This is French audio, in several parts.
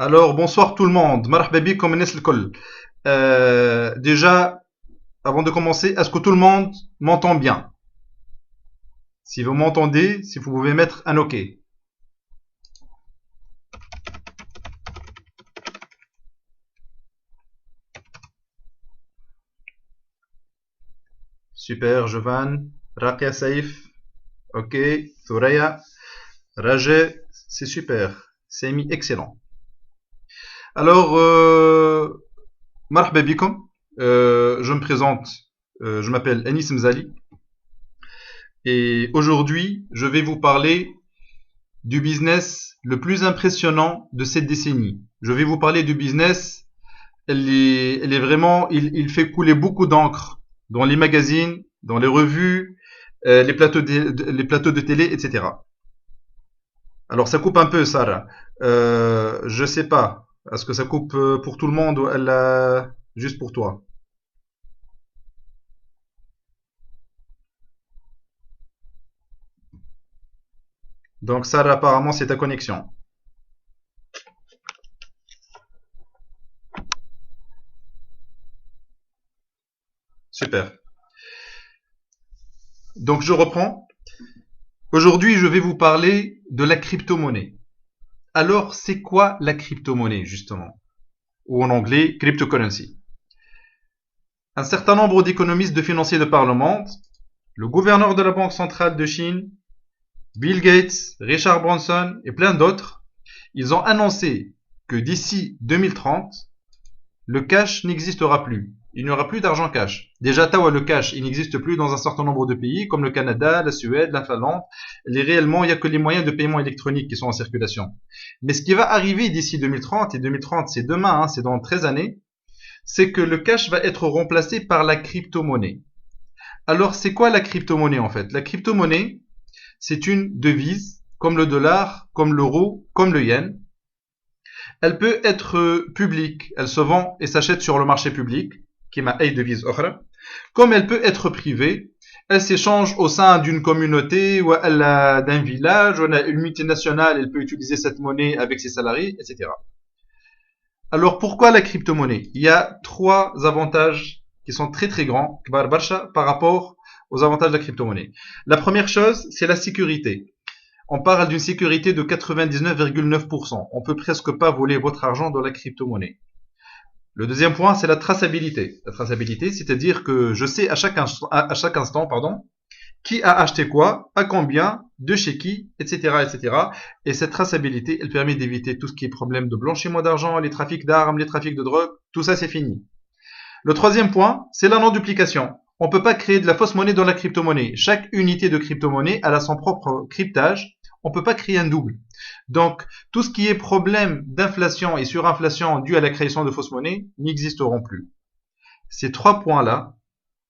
Alors, bonsoir tout le monde. Marhaba bikom الناس الكل. Déjà, avant de commencer, est-ce que tout le monde m'entend bien? Si vous m'entendez, si vous pouvez mettre un OK. Super, Jovan, Rakia Saif, OK, Thoraya, Raje, c'est super. C'est mis excellent. Alors, marhaba bikom. Je me présente, je m'appelle Anis Mzali. Et aujourd'hui, je vais vous parler du business le plus impressionnant de cette décennie. Je vais vous parler du business, elle est vraiment, il fait couler beaucoup d'encre dans les magazines, dans les revues, les plateaux de télé, etc. Alors ça coupe un peu, Sarah. Je sais pas. Est-ce que ça coupe pour tout le monde ou juste pour toi? Donc Sarah, apparemment, c'est ta connexion. Super. Donc je reprends. Aujourd'hui, je vais vous parler de la crypto-monnaie. Alors, c'est quoi la crypto-monnaie, justement? Ou en anglais, cryptocurrency. Un certain nombre d'économistes de financiers de par le monde, le gouverneur de la Banque centrale de Chine, Bill Gates, Richard Branson et plein d'autres, ils ont annoncé que d'ici 2030, le cash n'existera plus. Il n'y aura plus d'argent cash. Déjà, Tawa, le cash, il n'existe plus dans un certain nombre de pays, comme le Canada, la Suède, la Finlande. Réellement, il n'y a que les moyens de paiement électronique qui sont en circulation. Mais ce qui va arriver d'ici 2030, et 2030 c'est demain, c'est dans 13 années, c'est que le cash va être remplacé par la crypto-monnaie. Alors, c'est quoi la crypto-monnaie en fait? La crypto-monnaie, c'est une devise, comme le dollar, comme l'euro, comme le yen. Elle peut être publique, elle se vend et s'achète sur le marché public, qui m'a أي devise أخرى, comme elle peut être privée, elle s'échange au sein d'une communauté ou d'un village, ou une multinationale, elle peut utiliser cette monnaie avec ses salariés, etc. Alors pourquoi la crypto-monnaie? Il y a trois avantages qui sont très très grands par rapport aux avantages de la crypto-monnaie. La première chose, c'est la sécurité. On parle d'une sécurité de 99,9%. On peut presque pas voler votre argent dans la crypto-monnaie. Le deuxième point, c'est la traçabilité. La traçabilité, c'est-à-dire que je sais à chaque instant, qui a acheté quoi, à combien, de chez qui, etc., etc. Et cette traçabilité, elle permet d'éviter tout ce qui est problème de blanchiment d'argent, les trafics d'armes, les trafics de drogue, tout ça c'est fini. Le troisième point, c'est la non-duplication. On ne peut pas créer de la fausse monnaie dans la crypto-monnaie. Chaque unité de crypto-monnaie a son propre cryptage. On ne peut pas créer un double. Donc, tout ce qui est problème d'inflation et surinflation dû à la création de fausses monnaies n'existeront plus. Ces trois points-là,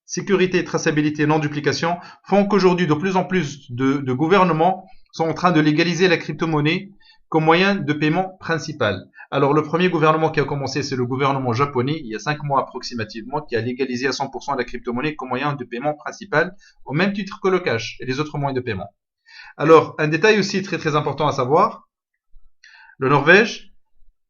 sécurité, traçabilité, non-duplication, font qu'aujourd'hui, de plus en plus de gouvernements sont en train de légaliser la crypto-monnaie comme moyen de paiement principal. Alors, le premier gouvernement qui a commencé, c'est le gouvernement japonais, il y a 5 mois approximativement, qui a légalisé à 100% la crypto-monnaie comme moyen de paiement principal, au même titre que le cash et les autres moyens de paiement. Alors, un détail aussi très très important à savoir, le Norvège,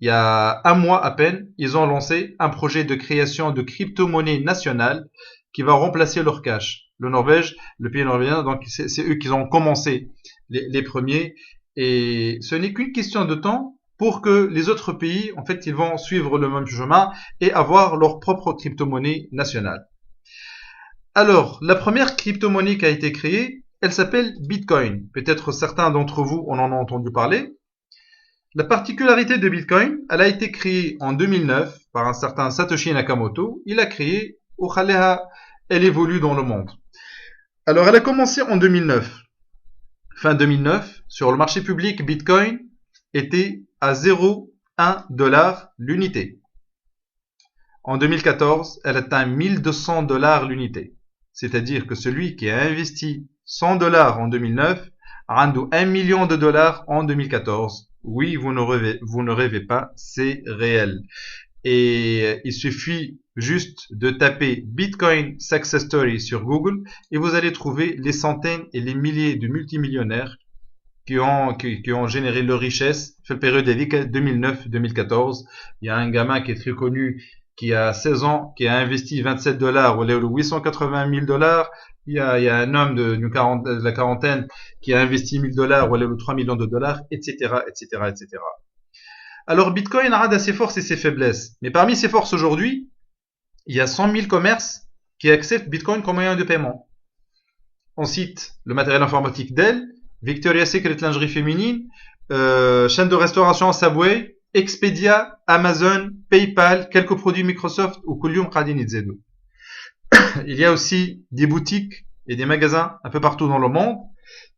il y a un mois à peine, ils ont lancé un projet de création de crypto-monnaie nationale qui va remplacer leur cash. Le Norvège, le pays norvégien, donc c'est eux qui ont commencé les premiers. Et ce n'est qu'une question de temps pour que les autres pays, en fait, ils vont suivre le même chemin et avoir leur propre crypto-monnaie nationale. Alors, la première crypto-monnaie qui a été créée, elle s'appelle Bitcoin. Peut-être certains d'entre vous en ont entendu parler. La particularité de Bitcoin, elle a été créée en 2009 par un certain Satoshi Nakamoto. Il a créé Okhaleha, elle évolue dans le monde. Alors, elle a commencé en 2009. Fin 2009, sur le marché public, Bitcoin était à 0,1 dollar l'unité. En 2014, elle atteint 1200 dollars l'unité. C'est-à-dire que celui qui a investi 100 dollars en 2009 a rendu 1 million de dollars en 2014. Oui, vous ne rêvez pas, c'est réel. Et il suffit juste de taper Bitcoin Success Story sur Google et vous allez trouver les centaines et les milliers de multimillionnaires qui ont généré leur richesse. Fait le période de 2009-2014. Il y a un gamin qui est très connu, qui a 16 ans, qui a investi 27 dollars, ou 880 000 dollars. Il y a un homme de la quarantaine qui a investi 1000 dollars, ou 3 millions de dollars, etc., etc., etc. Alors, Bitcoin a ses forces et ses faiblesses. Mais parmi ses forces aujourd'hui, il y a 100 000 commerces qui acceptent Bitcoin comme moyen de paiement. On cite le matériel informatique Dell, Victoria's Secret lingerie féminine, chaîne de restauration Subway, Expedia, Amazon, PayPal, quelques produits Microsoft ou Kulium Qadin Itzedu. Il y a aussi des boutiques et des magasins un peu partout dans le monde.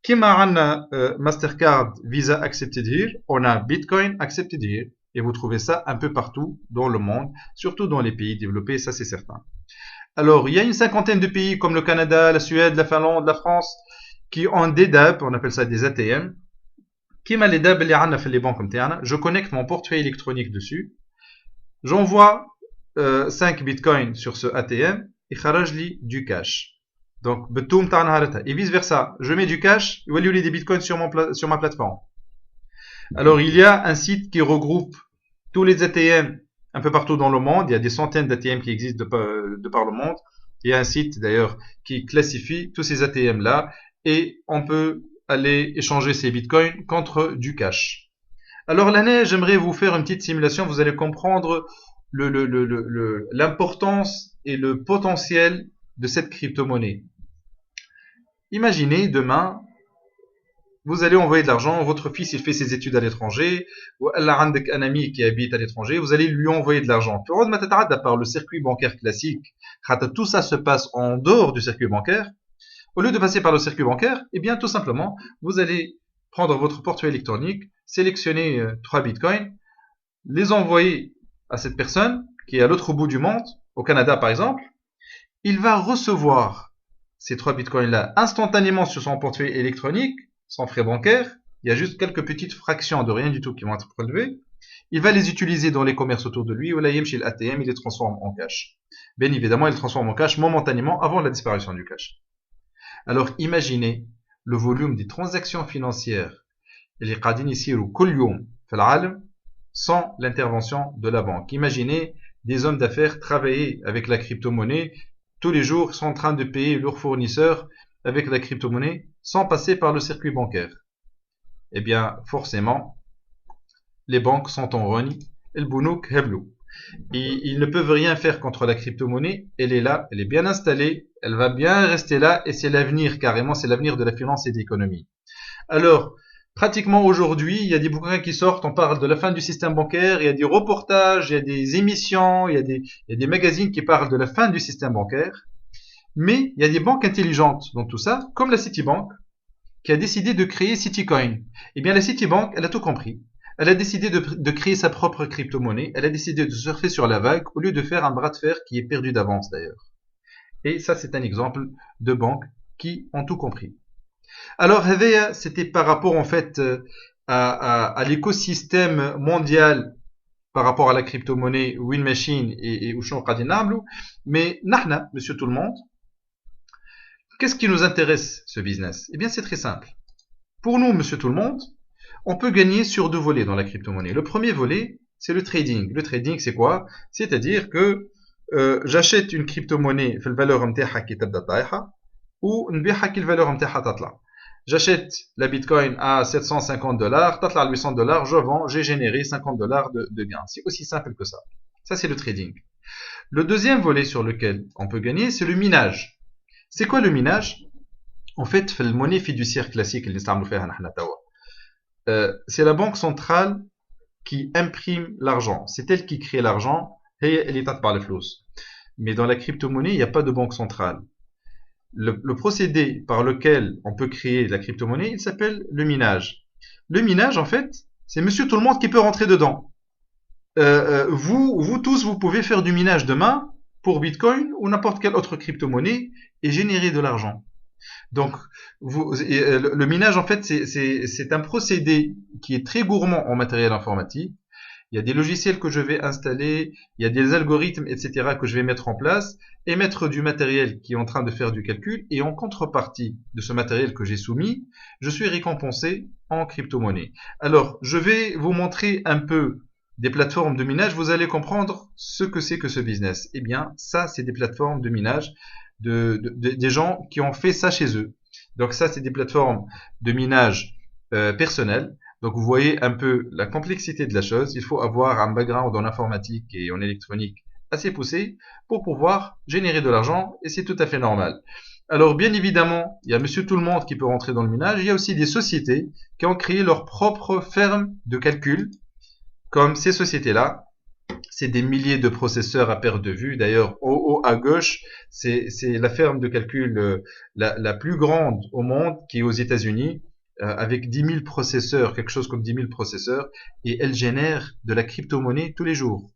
Kima a Mastercard, Visa accepted here, on a Bitcoin accepted here. Et vous trouvez ça un peu partout dans le monde, surtout dans les pays développés, ça c'est certain. Alors, il y a une cinquantaine de pays comme le Canada, la Suède, la Finlande, la France, qui ont des DAB, on appelle ça des ATM. Kima les DAB, les banques comme je connecte mon portefeuille électronique dessus, j'envoie 5 bitcoins sur ce ATM et kharaj li du cash. Donc, et vice versa, je mets du cash, il va lui des bitcoins sur ma plateforme. Alors, il y a un site qui regroupe tous les ATM un peu partout dans le monde. Il y a des centaines d'ATM qui existent de par le monde. Il y a un site d'ailleurs qui classifie tous ces ATM-là et on peut aller échanger ces bitcoins contre du cash. Alors l'année, j'aimerais vous faire une petite simulation. Vous allez comprendre l'importance et le potentiel de cette crypto-monnaie. Imaginez demain, vous allez envoyer de l'argent, votre fils il fait ses études à l'étranger, ou un ami qui habite à l'étranger, vous allez lui envoyer de l'argent. À part le circuit bancaire classique, tout ça se passe en dehors du circuit bancaire. Au lieu de passer par le circuit bancaire, eh bien tout simplement, vous allez prendre votre portefeuille électronique, sélectionner 3 bitcoins, les envoyer à cette personne qui est à l'autre bout du monde, au Canada par exemple. Il va recevoir ces 3 bitcoins-là instantanément sur son portefeuille électronique, sans frais bancaires. Il y a juste quelques petites fractions de rien du tout qui vont être prélevées. Il va les utiliser dans les commerces autour de lui, ou là, chez l'ATM, il les transforme en cash. Bien évidemment, il les transforme en cash momentanément avant la disparition du cash. Alors, imaginez le volume des transactions financières sans l'intervention de la banque. Imaginez des hommes d'affaires travailler avec la crypto-monnaie. Tous les jours, ils sont en train de payer leurs fournisseurs avec la crypto-monnaie sans passer par le circuit bancaire. Eh bien, forcément, les banques sont en rogne. El bounouk heblou. Et ils ne peuvent rien faire contre la crypto-monnaie. Elle est là, elle est bien installée, elle va bien rester là et c'est l'avenir carrément, c'est l'avenir de la finance et de l'économie. Alors, pratiquement aujourd'hui, il y a des bouquins qui sortent, on parle de la fin du système bancaire, il y a des reportages, il y a des émissions, il y a des magazines qui parlent de la fin du système bancaire. Mais il y a des banques intelligentes dans tout ça, comme la Citibank, qui a décidé de créer Citicoin. Eh bien, la Citibank, elle a tout compris. Elle a décidé de créer sa propre crypto-monnaie. Elle a décidé de surfer sur la vague au lieu de faire un bras de fer qui est perdu d'avance d'ailleurs. Et ça, c'est un exemple de banques qui ont tout compris. Alors, c'était par rapport en fait à l'écosystème mondial par rapport à la crypto-monnaie Win Machine et Ushon Qadinamlu. Mais Nahna, monsieur tout le monde, qu'est-ce qui nous intéresse ce business? Eh bien, c'est très simple. Pour nous, monsieur tout le monde, on peut gagner sur 2 volets dans la crypto-monnaie. Le premier volet, c'est le trading. Le trading, c'est quoi? C'est-à-dire que j'achète une crypto-monnaie في الvaleur نتاعها qui تبدا طايحه ou نبيعها كي الvaleur نتاعها تطلع. J'achète la Bitcoin à 750 dollars, تطلع à 800 dollars, je vends, j'ai généré 50 dollars de gains. C'est aussi simple que ça. Ça, c'est le trading. Le deuxième volet sur lequel on peut gagner, c'est le minage. C'est quoi le minage? En fait, la monnaie fiduciaire classique, c'est la banque centrale qui imprime l'argent. C'est elle qui crée l'argent et elle est par le flux. Mais dans la crypto-monnaie, il n'y a pas de banque centrale. Le procédé par lequel on peut créer la crypto-monnaie, il s'appelle le minage. Le minage, en fait, c'est monsieur tout le monde qui peut rentrer dedans. Vous tous, vous pouvez faire du minage demain pour Bitcoin ou n'importe quelle autre crypto-monnaie et générer de l'argent. Donc, le minage, en fait, c'est un procédé qui est très gourmand en matériel informatique il y a des logiciels que je vais installer, il y a des algorithmes, etc. que je vais mettre en place, émettre du matériel qui est en train de faire du calcul, et en contrepartie de ce matériel que j'ai soumis, je suis récompensé en crypto-monnaie. Alors, je vais vous montrer un peu des plateformes de minage, vous allez comprendre ce que c'est que ce business. Eh bien, ça, c'est des plateformes de minage des gens qui ont fait ça chez eux. Donc ça, c'est des plateformes de minage personnelles. Donc vous voyez un peu la complexité de la chose. Il faut avoir un background en informatique et en électronique assez poussé pour pouvoir générer de l'argent, et c'est tout à fait normal. Alors bien évidemment, il y a monsieur tout le monde qui peut rentrer dans le minage. Il y a aussi des sociétés qui ont créé leur propre ferme de calcul, comme ces sociétés-là. C'est des milliers de processeurs à perte de vue. D'ailleurs, au haut à gauche, c'est la ferme de calcul la plus grande au monde, qui est aux États-Unis, avec 10 000 processeurs, quelque chose comme 10 000 processeurs, et elle génère de la crypto-monnaie tous les jours.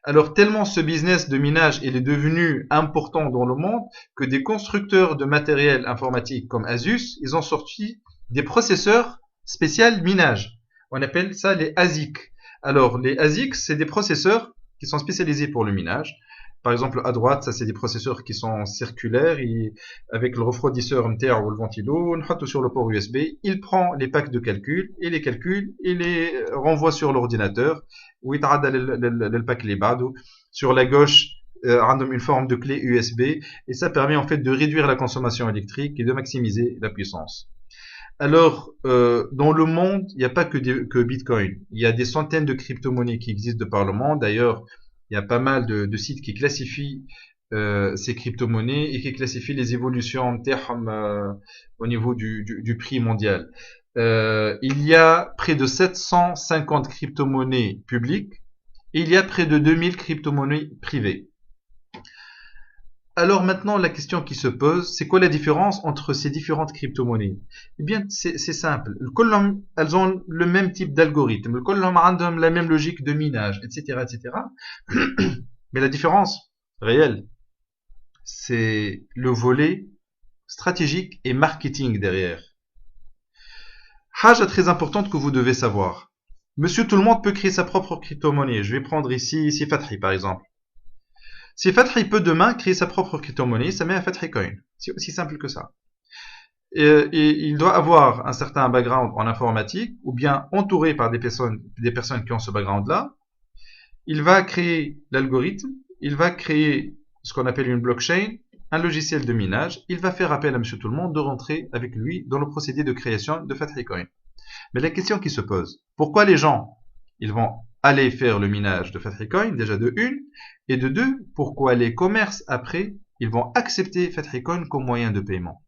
Alors, tellement ce business de minage il est devenu important dans le monde que des constructeurs de matériel informatique comme Asus, ils ont sorti des processeurs spéciaux minage. On appelle ça les ASIC. Alors, les ASIC, c'est des processeurs qui sont spécialisés pour le minage. Par exemple, à droite, ça c'est des processeurs qui sont circulaires, et avec le refroidisseur MTR ou le ventilo, on met sur le port USB, il prend les packs de calcul, et les calcule, et les renvoie sur l'ordinateur, où il le pack les bad. Sur la gauche, une forme de clé USB, et ça permet en fait de réduire la consommation électrique et de maximiser la puissance. Alors, dans le monde, il n'y a pas que Bitcoin. Il y a des centaines de crypto-monnaies qui existent de par le monde. D'ailleurs, il y a pas mal de sites qui classifient ces crypto-monnaies et qui classifient les évolutions en termes au niveau du prix mondial. Il y a près de 750 crypto-monnaies publiques et il y a près de 2000 crypto-monnaies privées. Alors maintenant, la question qui se pose, c'est quoi la différence entre ces différentes crypto-monnaies? Eh bien, c'est simple. Elles ont le même type d'algorithme. Elles ont la même logique de minage, etc., etc. Mais la différence réelle, c'est le volet stratégique et marketing derrière. Chose très importante que vous devez savoir. Monsieur tout le monde peut créer sa propre crypto-monnaie. Je vais prendre ici Fathi par exemple. Si Fathi peut demain créer sa propre crypto-monnaie, ça met un Fathi Coin. C'est aussi simple que ça. Et il doit avoir un certain background en informatique, ou bien entouré par des personnes qui ont ce background-là. Il va créer l'algorithme, il va créer ce qu'on appelle une blockchain, un logiciel de minage. Il va faire appel à monsieur tout le monde de rentrer avec lui dans le procédé de création de Fathi Coin. Mais la question qui se pose, pourquoi les gens, ils vont aller faire le minage de Fathi Coin, déjà de une, et de deux, pourquoi les commerces après, ils vont accepter Fathi Coin comme moyen de paiement.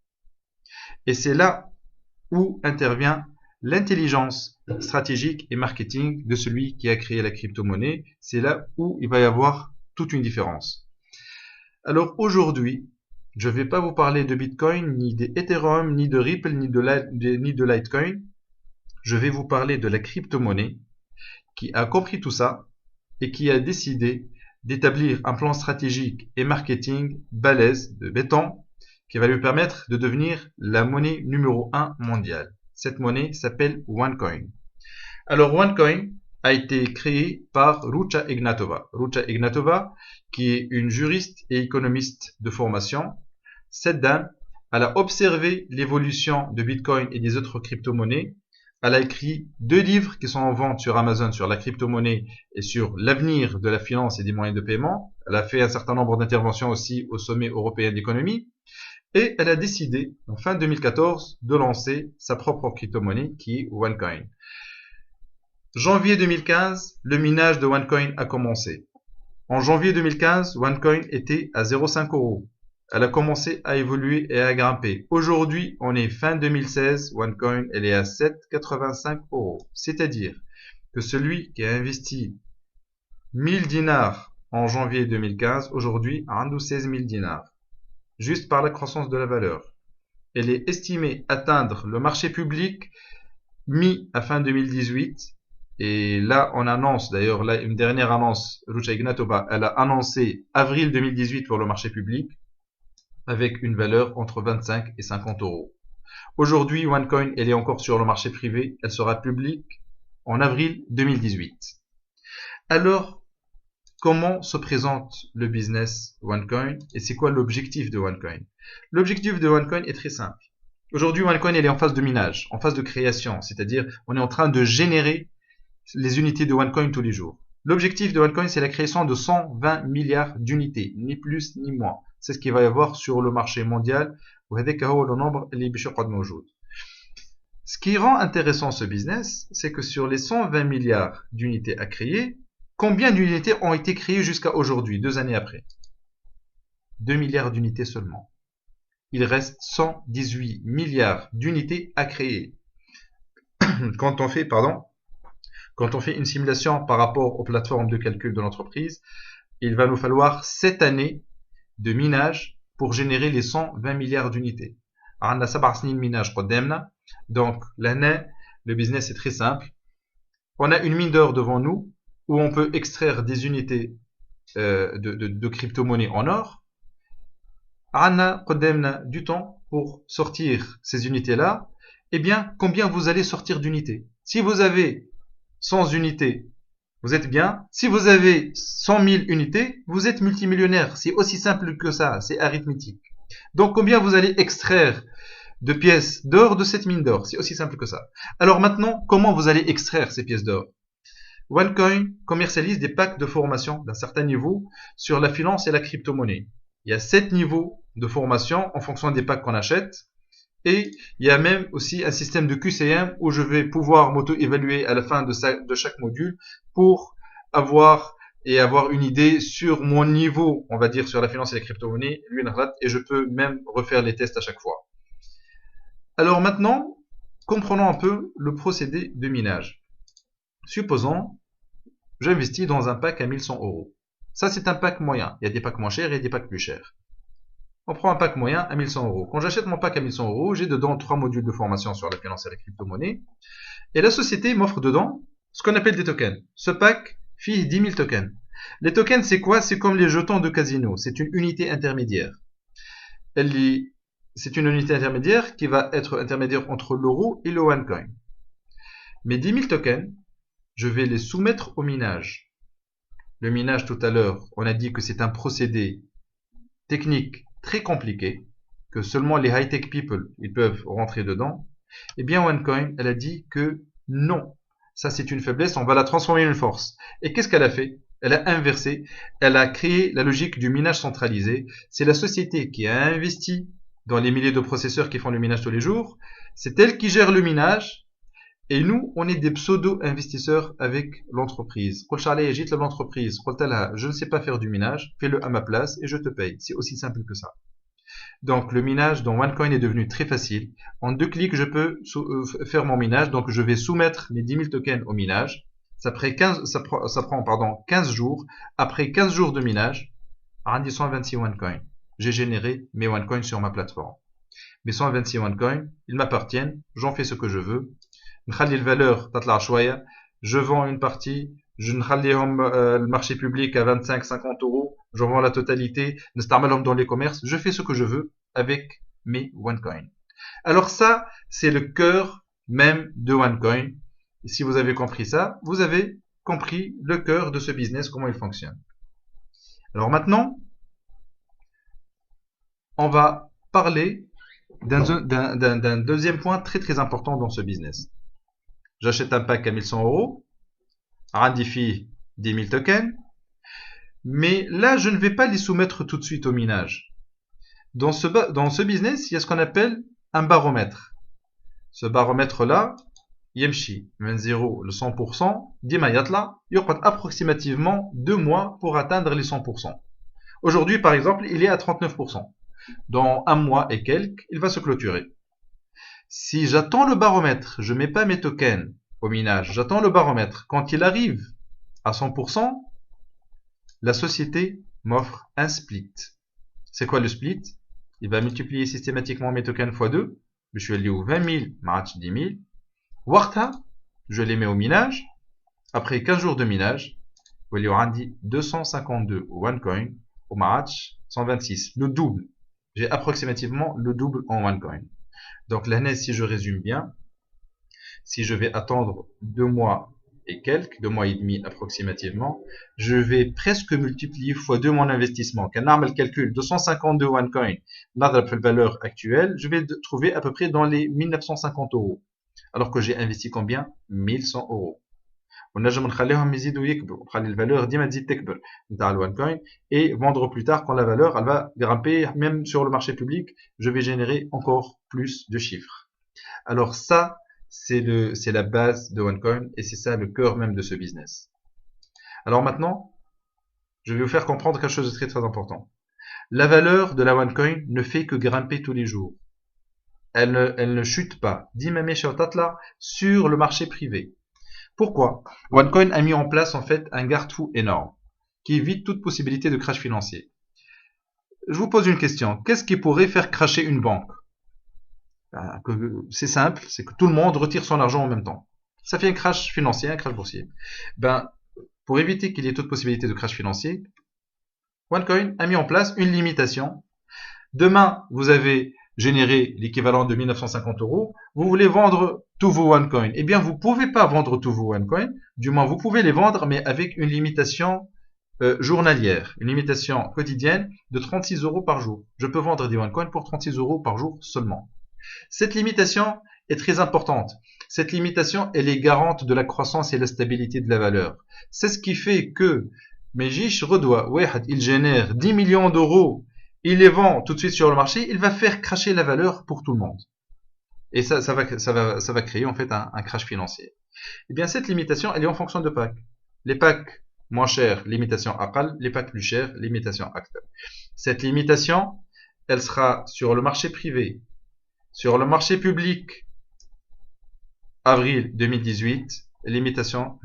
Et c'est là où intervient l'intelligence stratégique et marketing de celui qui a créé la crypto-monnaie. C'est là où il va y avoir toute une différence. Alors aujourd'hui, je ne vais pas vous parler de Bitcoin, ni d'Ethereum, ni de Ripple, ni de Litecoin. Je vais vous parler de la crypto-monnaie qui a compris tout ça et qui a décidé d'établir un plan stratégique et marketing balèze de béton qui va lui permettre de devenir la monnaie numéro 1 mondiale. Cette monnaie s'appelle OneCoin. Alors OneCoin a été créé par Rucha Ignatova. Rucha Ignatova, qui est une juriste et économiste de formation. Cette dame, elle a observé l'évolution de Bitcoin et des autres crypto-monnaies. Elle a écrit 2 livres qui sont en vente sur Amazon sur la crypto-monnaie et sur l'avenir de la finance et des moyens de paiement. Elle a fait un certain nombre d'interventions aussi au sommet européen d'économie. Et elle a décidé, en fin 2014, de lancer sa propre crypto-monnaie qui est OneCoin. Janvier 2015, le minage de OneCoin a commencé. En janvier 2015, OneCoin était à 0,5 €. Elle a commencé à évoluer et à grimper. Aujourd'hui, on est fin 2016, OneCoin, elle est à 7,85 €. C'est-à-dire que celui qui a investi 1000 dinars en janvier 2015, aujourd'hui, a 16 000 dinars. Juste par la croissance de la valeur. Elle est estimée atteindre le marché public mi à fin 2018. Et là, on annonce, d'ailleurs, là, une dernière annonce, Rucha Ignatova, elle a annoncé avril 2018 pour le marché public, avec une valeur entre 25 et 50 €. Aujourd'hui, OneCoin, elle est encore sur le marché privé, elle sera publique en avril 2018. Alors, comment se présente le business OneCoin et c'est quoi l'objectif de OneCoin? L'objectif de OneCoin est très simple. Aujourd'hui, OneCoin elle est en phase de minage, en phase de création, c'est-à-dire on est en train de générer les unités de OneCoin tous les jours. L'objectif de OneCoin, c'est la création de 120 milliards d'unités, ni plus ni moins. C'est ce qu'il va y avoir sur le marché mondial. Le nombre Ce qui rend intéressant ce business, c'est que sur les 120 milliards d'unités à créer, combien d'unités ont été créées jusqu'à aujourd'hui, 2 années après? 2 milliards d'unités seulement. Il reste 118 milliards d'unités à créer. Quand on fait une simulation par rapport aux plateformes de calcul de l'entreprise, il va nous falloir 7 années de minage pour générer les 120 milliards d'unités. On a 7 سنين minage قدامنا. Donc l'année, le business est très simple. On a une mine d'or devant nous où on peut extraire des unités de crypto-monnaie en or. On a قدامنا du temps pour sortir ces unités-là. Eh bien, combien vous allez sortir d'unités? Si vous avez 100 unités, vous êtes bien. Si vous avez 100 000 unités, vous êtes multimillionnaire. C'est aussi simple que ça, c'est arithmétique. Donc combien vous allez extraire de pièces d'or de cette mine d'or? C'est aussi simple que ça. Alors maintenant, comment vous allez extraire ces pièces d'or? OneCoin commercialise des packs de formation d'un certain niveau sur la finance et la crypto-monnaie. Il y a 7 niveaux de formation en fonction des packs qu'on achète. Et il y a même aussi un système de QCM où je vais pouvoir m'auto-évaluer à la fin de chaque module pour avoir une idée sur mon niveau, on va dire, sur la finance et les crypto-monnaies, et je peux même refaire les tests à chaque fois. Alors maintenant, comprenons un peu le procédé de minage. Supposons, j'investis dans un pack à 1100 euros. Ça, c'est un pack moyen. Il y a des packs moins chers et des packs plus chers. On prend un pack moyen à 1100 euros. Quand j'achète mon pack à 1100 euros, j'ai dedans 3 modules de formation sur la finance et la crypto-monnaie. Et la société m'offre dedans ce qu'on appelle des tokens. Ce pack fait 10 000 tokens. Les tokens, c'est quoi? C'est comme les jetons de casino. C'est une unité intermédiaire. C'est une unité intermédiaire qui va être intermédiaire entre l'euro et le OneCoin. Mes 10 000 tokens, je vais les soumettre au minage. Le minage, tout à l'heure, on a dit que c'est un procédé technique très compliqué, que seulement les high-tech people ils peuvent rentrer dedans. Eh bien, OneCoin, elle a dit que non, ça c'est une faiblesse, on va la transformer en une force. Et qu'est-ce qu'elle a fait? Elle a inversé, elle a créé la logique du minage centralisé. C'est la société qui a investi dans les milliers de processeurs qui font le minage tous les jours. C'est elle qui gère le minage. Et nous, on est des pseudo-investisseurs avec l'entreprise. L'entreprise, je ne sais pas faire du minage, fais-le à ma place et je te paye. C'est aussi simple que ça. Donc le minage dans OneCoin est devenu très facile. En 2 clics, je peux faire mon minage. Donc je vais soumettre mes 10 000 tokens au minage. Ça prend 15 jours. Après 15 jours de minage, à 126 OneCoin, j'ai généré mes OneCoin sur ma plateforme. Mes 126 OneCoin, ils m'appartiennent, j'en fais ce que je veux. نخلي الفالور تطلع شويه, je vends une partie, je نخليهم le marché public à 25-50 euros, je vends la totalité, نستعملهم dans les commerces, je fais ce que je veux avec mes OneCoin. Alors ça, c'est le cœur même de OneCoin. Et si vous avez compris ça, vous avez compris le cœur de ce business, comment il fonctionne. Alors maintenant, on va parler d'un deuxième point très très important dans ce business. J'achète un pack à 1100 euros, Randifi 10 000 tokens, mais là je ne vais pas les soumettre tout de suite au minage. Dans ce business, il y a ce qu'on appelle un baromètre. Ce baromètre-là, Yemshi, 0 le 100%, Dima Yatla, il y aura approximativement 2 mois pour atteindre les 100%. Aujourd'hui, par exemple, il est à 39%. Dans 1 mois et quelques, il va se clôturer. Si j'attends le baromètre, je ne mets pas mes tokens au minage, j'attends le baromètre. Quand il arrive à 100%, la société m'offre un split. C'est quoi le split? Il va multiplier systématiquement mes tokens x 2. Je suis allé au 20 000, match 10 000. Warta, je les mets au minage. Après 15 jours de minage, je vais aller 252 OneCoin au match 126. Le double. J'ai approximativement le double en OneCoin. Donc l'année, si je résume bien, si je vais attendre 2 mois et quelques, 2 mois et demi approximativement, je vais presque multiplier fois 2 mon investissement. Quand on a le calcul 252 OneCoin, la valeur actuelle, je vais trouver à peu près dans les 1950 euros. Alors que j'ai investi combien? 1100 euros. ونجم نخليهم يزيدوا يكبروا نخلي الفالور ديما تزيد تكبر نتاع الوان كوين et vendre plus tard quand la valeur elle va grimper même sur le marché public je vais générer encore plus de chiffres. Alors ça c'est la base de OneCoin et c'est ça le cœur même de ce business. Alors maintenant je vais vous faire comprendre quelque chose de très très important. La valeur de la OneCoin ne fait que grimper tous les jours. Elle ne chute pas. Sur le marché privé. Pourquoi? OneCoin a mis en place en fait un garde-fou énorme qui évite toute possibilité de crash financier. Je vous pose une question. Qu'est-ce qui pourrait faire crasher une banque? C'est simple, c'est que tout le monde retire son argent en même temps. Ça fait un crash financier, un crash boursier. Pour éviter qu'il y ait toute possibilité de crash financier, OneCoin a mis en place une limitation. Demain, vous avez généré l'équivalent de 1950 euros, vous voulez vendre tous vos OneCoin. Eh bien, vous ne pouvez pas vendre tous vos OneCoin, du moins vous pouvez les vendre, mais avec une limitation journalière, une limitation quotidienne de 36 euros par jour. Je peux vendre des OneCoin pour 36 euros par jour seulement. Cette limitation est très importante. Cette limitation, elle est garante de la croissance et la stabilité de la valeur. C'est ce qui fait que Mejish Redoua, il génère 10 millions d'euros, il les vend tout de suite sur le marché, il va faire cracher la valeur pour tout le monde. Et ça va créer en fait un crash financier. Eh bien, cette limitation, elle est en fonction de packs. Les packs moins chers, limitation Aqal, les packs plus chers, limitation Aktar. Cette limitation, elle sera sur le marché privé, sur le marché public, avril 2018, limitation,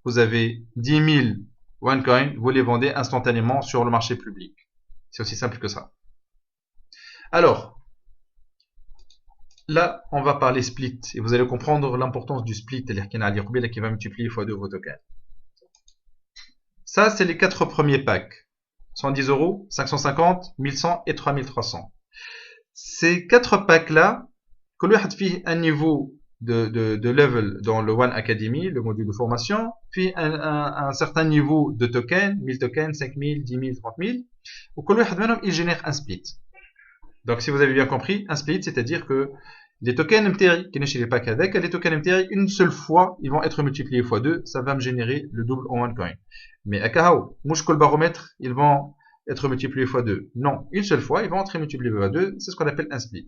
vous avez 10 000 OneCoin, vous les vendez instantanément sur le marché public. C'est aussi simple que ça. Alors, là, on va parler split. Et vous allez comprendre l'importance du split, c'est-à-dire qui va multiplier x2 vos tokens. Ça, c'est les 4 premiers packs. 110 euros, 550, 1100 et 3300. Ces 4 packs-là, que lui a un niveau de level dans le One Academy, le module de formation, puis un certain niveau de tokens, 1000 tokens, 5000, 10 000, 30 000, ou que lui il génère un split. Donc si vous avez bien compris, un split, c'est-à-dire que les tokens MTRI, qui ne chez les packs avec, les tokens MTRI, une seule fois, ils vont être multipliés x 2, ça va me générer le double en OneCoin. Mais à Kahao, mouche le baromètre, ils vont être multipliés x 2. Non, une seule fois, ils vont être multipliés x 2, c'est ce qu'on appelle un split.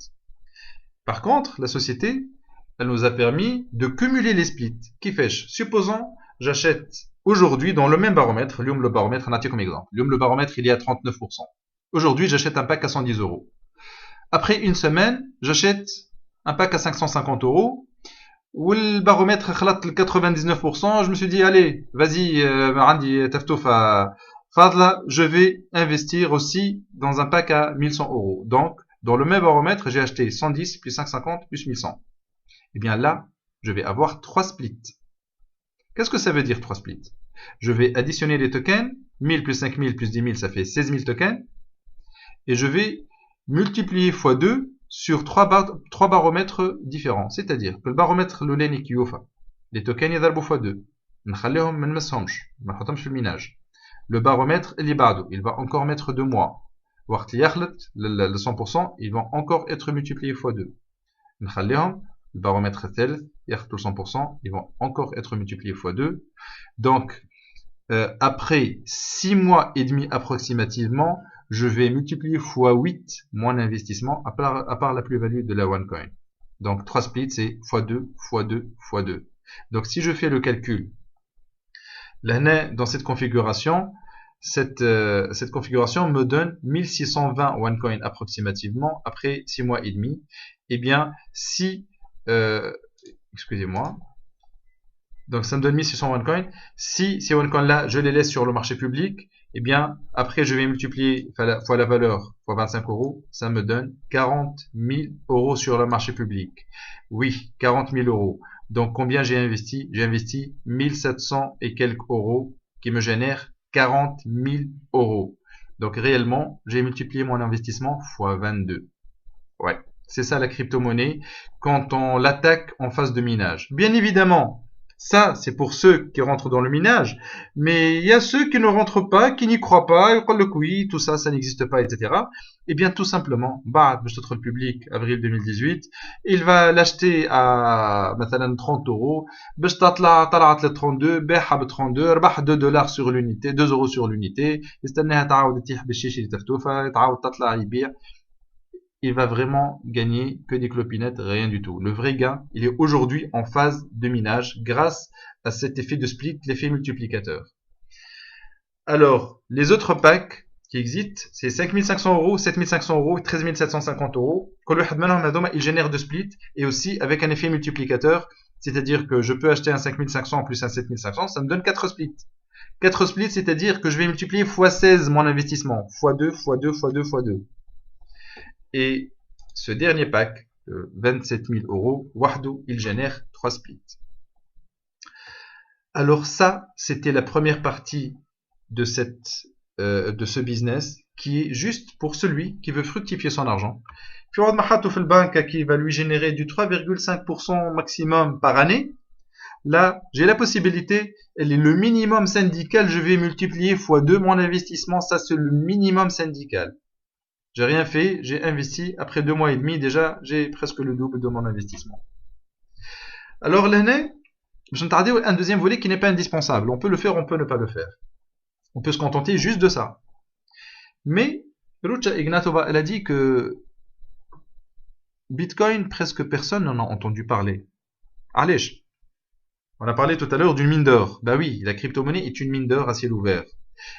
Par contre, la société, elle nous a permis de cumuler les splits. Qui fait? Supposons, j'achète aujourd'hui dans le même baromètre, le baromètre, on a comme exemple. Le baromètre, il est à 39%. Aujourd'hui, j'achète un pack à 110 euros. Après une semaine, j'achète un pack à 550 euros. Où le baromètre a 99%, je me suis dit, allez, vas-y, je vais investir aussi dans un pack à 1100 euros. Donc, dans le même baromètre, j'ai acheté 110 plus 550 plus 1100. Et bien là, je vais avoir 3 splits. Qu'est-ce que ça veut dire 3 splits? Je vais additionner les tokens, 1000 plus 5000 plus 10 000, ça fait 16 000 tokens. Et je vais multiplier x 2 sur 3 baromètres différents. C'est-à-dire que le baromètre l'oleni qui offre, les tokens يضربوا x 2. نخليهم ما نمسهمش ما نحطهمش في الميناج. Le baromètre اللي بعده, il va encore mettre 2 mois. وقت اللي يخلط le 100%, ils vont encore être multipliés x 2. نخليهم le baromètre tel, يخلط le 100%, ils vont encore être multipliés x 2. Donc, après 6 mois et demi approximativement, je vais multiplier x 8 mon investissement à part la plus-value de la OneCoin. Donc 3 splits, c'est x 2, x 2, x 2. Donc si je fais le calcul, là, dans cette configuration, cette configuration me donne 1620 OneCoin approximativement après 6 mois et demi. Eh bien, si, excusez-moi, donc ça me donne 1600 OneCoin. Si ces OneCoin-là, je les laisse sur le marché public, eh bien, après je vais multiplier fois la valeur, fois 25 euros, ça me donne 40 000 euros sur le marché public. Oui, 40 000 euros. Donc combien j'ai investi? J'ai investi 1700 et quelques euros qui me génèrent 40 000 euros. Donc réellement, j'ai multiplié mon investissement fois 22. Ouais, c'est ça la crypto-monnaie quand on l'attaque en phase de minage. Bien évidemment, Ça, c'est pour ceux qui rentrent dans le minage. Mais il y a ceux qui ne rentrent pas, qui n'y croient pas, ils croient le oui, tout ça, ça n'existe pas, etc. Eh bien, tout simplement, le public, avril 2018, il va l'acheter à, مثلا, 30 euros. باش طلعت ل 32, باعها ب 32, ربح 2 دولار sur l'unité, 2 euros sur l'unité. يستناها تعاود تطيح بالشيش اللي تفتوفة, تعاود تطلع يبيع. Il va vraiment gagner que des clopinettes, rien du tout. Le vrai gain, il est aujourd'hui en phase de minage grâce à cet effet de split, l'effet multiplicateur. Alors, les autres packs qui existent, c'est 5500 euros, 7500 euros, 13 750 euros. Il génère de split et aussi avec un effet multiplicateur, c'est-à-dire que je peux acheter un 5500 plus un 7500, ça me donne 4 splits. 4 splits, c'est-à-dire que je vais multiplier x 16 mon investissement, x 2, x 2, x 2, x 2. Et ce dernier pack de 27 000 euros, Wahdou, il génère 3 splits. Alors ça, c'était la première partie de ce business qui est juste pour celui qui veut fructifier son argent. Puis on va le banque qui va lui générer du 3,5% maximum par année. Là, j'ai la possibilité, le minimum syndical, je vais multiplier x 2 mon investissement, ça c'est le minimum syndical. J'ai rien fait, j'ai investi, après 2 mois et demi, déjà, j'ai presque le double de mon investissement. Alors, l'année, je vais tarder un deuxième volet qui n'est pas indispensable. On peut le faire, on peut ne pas le faire. On peut se contenter juste de ça. Mais, Rucha Ignatova, elle a dit que Bitcoin, presque personne n'en a entendu parler. Allez, on a parlé tout à l'heure d'une mine d'or. Bah oui, la crypto-monnaie est une mine d'or à ciel ouvert.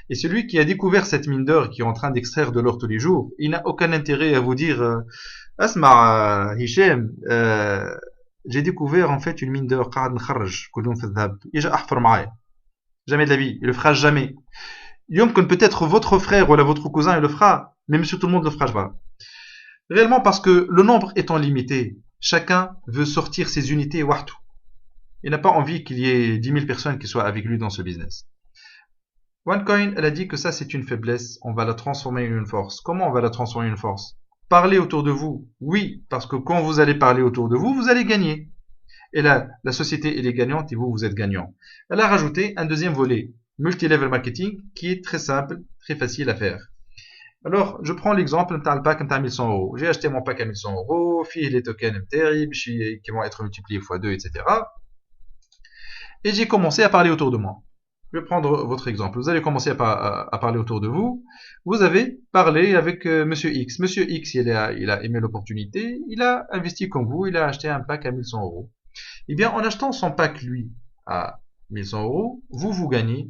Et celui qui a découvert cette mine d'or qui est en train d'extraire de l'or tous les jours, il n'a aucun intérêt à vous dire Asma, Hichem, j'ai découvert en fait une mine d'or, jamais de la vie, il le fera jamais. Peut-être votre frère ou votre cousin il le fera, mais monsieur tout le monde le fera pas. Réellement parce que le nombre étant limité, chacun veut sortir ses unités wahtou. Il n'a pas envie qu'il y ait 10 000 personnes qui soient avec lui dans ce business. OneCoin, elle a dit que ça c'est une faiblesse, on va la transformer en une force. Comment on va la transformer en une force? Parler autour de vous. Oui, parce que quand vous allez parler autour de vous, vous allez gagner. Et là, la société elle est gagnante et vous, vous êtes gagnant. Elle a rajouté un deuxième volet, multi-level marketing, qui est très simple, très facile à faire. Alors, je prends l'exemple d'un pack à 1100 euros. J'ai acheté mon pack à 1100 euros, puis les tokens qui vont être multipliés x 2, etc. Et j'ai commencé à parler autour de moi. Je vais prendre votre exemple. Vous allez commencer à parler autour de vous. Vous avez parlé avec Monsieur X. Monsieur X, il a aimé l'opportunité. Il a investi comme vous. Il a acheté un pack à 1100 euros. Eh bien, en achetant son pack, lui, à 1100 euros, vous gagnez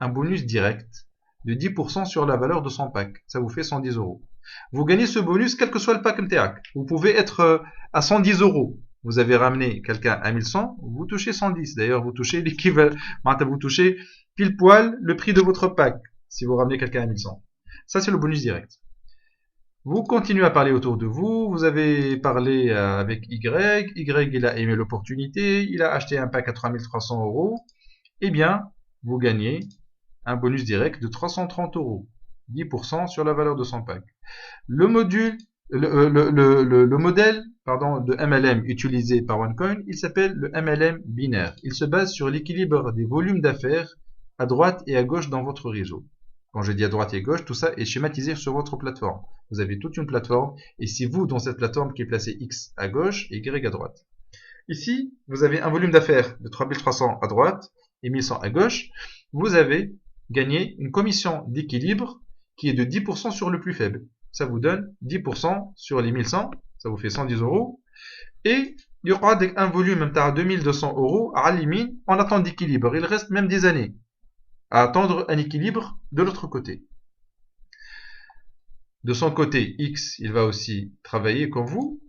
un bonus direct de 10% sur la valeur de son pack. Ça vous fait 110 euros. Vous gagnez ce bonus quel que soit le pack MTAC. Vous pouvez être à 110 euros. Vous avez ramené quelqu'un à 1100, vous touchez 110. D'ailleurs, vous touchez l'équivalent, vous touchez pile poil le prix de votre pack si vous ramenez quelqu'un à 1100. Ça, c'est le bonus direct. Vous continuez à parler autour de vous. Vous avez parlé avec Y. Y, il a aimé l'opportunité. Il a acheté un pack à 3300 euros. Eh bien, vous gagnez un bonus direct de 330 euros. 10% sur la valeur de son pack. Le modèle de MLM utilisé par OneCoin, il s'appelle le MLM binaire. Il se base sur l'équilibre des volumes d'affaires à droite et à gauche dans votre réseau. Quand je dis à droite et à gauche, tout ça est schématisé sur votre plateforme. Vous avez toute une plateforme et c'est vous dans cette plateforme qui est placé X à gauche et Y à droite. Ici, vous avez un volume d'affaires de 3300 à droite et 1100 à gauche. Vous avez gagné une commission d'équilibre qui est de 10% sur le plus faible. Ça vous donne 10% sur les 1100, ça vous fait 110 euros. Et il y aura un volume à 2200 euros à l'éliminer en attente d'équilibre. Il reste même des années à attendre un équilibre de l'autre côté. De son côté, X, il va aussi travailler comme vous.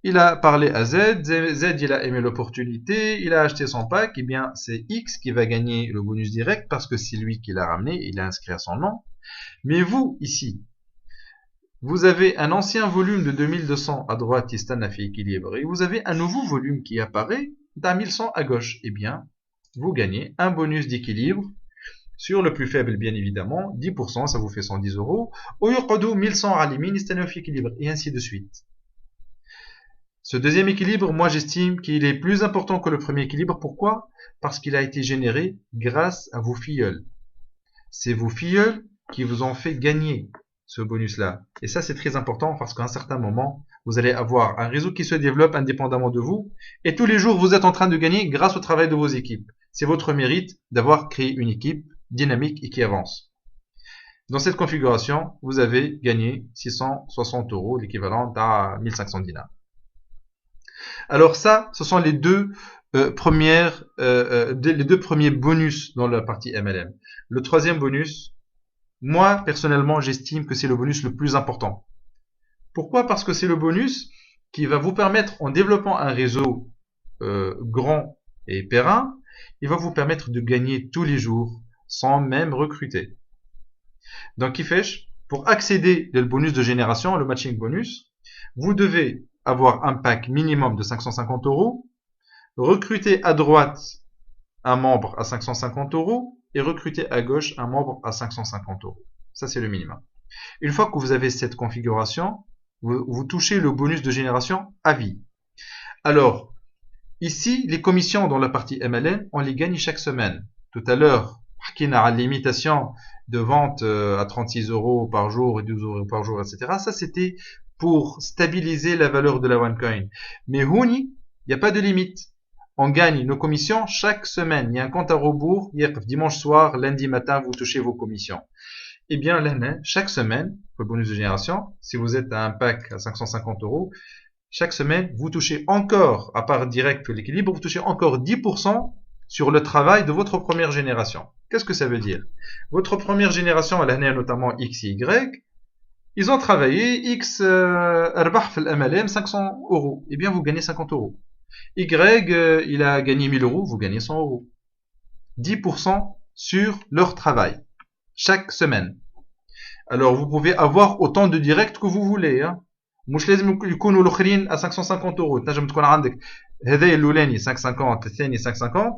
Il a parlé à Z, Z il a aimé l'opportunité, il a acheté son pack, et bien c'est X qui va gagner le bonus direct parce que c'est lui qui l'a ramené, il a inscrit à son nom. Mais vous, ici, vous avez un ancien volume de 2200 à droite qui est fait équilibre et vous avez un nouveau volume qui apparaît d'un 1100 à gauche. Eh bien, vous gagnez un bonus d'équilibre sur le plus faible, bien évidemment, 10%, ça vous fait 110 euros. Au 1100 à l'élimine, c'est un équilibre et ainsi de suite. Ce deuxième équilibre, moi j'estime qu'il est plus important que le premier équilibre. Pourquoi? Parce qu'il a été généré grâce à vos filleuls. C'est vos filleuls qui vous ont fait gagner ce bonus-là. Et ça, c'est très important parce qu'à un certain moment, vous allez avoir un réseau qui se développe indépendamment de vous. Et tous les jours, vous êtes en train de gagner grâce au travail de vos équipes. C'est votre mérite d'avoir créé une équipe dynamique et qui avance. Dans cette configuration, vous avez gagné 660 €, l'équivalent à 1500 dinars. Alors ça, ce sont les deux premiers bonus dans la partie MLM. Le troisième bonus, moi personnellement, j'estime que c'est le bonus le plus important. Pourquoi? Parce que c'est le bonus qui va vous permettre, en développant un réseau grand et périn, il va vous permettre de gagner tous les jours sans même recruter. Donc, pour accéder au bonus de génération, le matching bonus, vous devez avoir un pack minimum de 550 €, recruter à droite un membre à 550 € et recruter à gauche un membre à 550 €. Ça, c'est le minimum. Une fois que vous avez cette configuration, vous touchez le bonus de génération à vie. Alors, ici, les commissions dans la partie MLM, on les gagne chaque semaine. Tout à l'heure, on a limitation de vente à 36 € par jour et 12 € par jour, etc. Ça, c'était pour stabiliser la valeur de la OneCoin. Mais Huni, il n'y a pas de limite. On gagne nos commissions chaque semaine. Il y a un compte à rebours. Dimanche soir, lundi matin, vous touchez vos commissions. Eh bien, là, chaque semaine, pour le bonus de génération, si vous êtes à un pack à 550 €, chaque semaine, vous touchez encore, à part direct ou l'équilibre, vous touchez encore 10% sur le travail de votre première génération. Qu'est-ce que ça veut dire? Votre première génération, elle a notamment X et Y, ils ont travaillé, X arbah fil MLM 500 €. Eh bien, vous gagnez 50 €. Y, il a gagné 1000 €, vous gagnez 100 €. 10% sur leur travail, chaque semaine. Alors, vous pouvez avoir autant de directs que vous voulez. مش لازم يكونوا الاخرين à 550 €. تنجم تكون عندك هذايا الاولاني 550 الثاني 550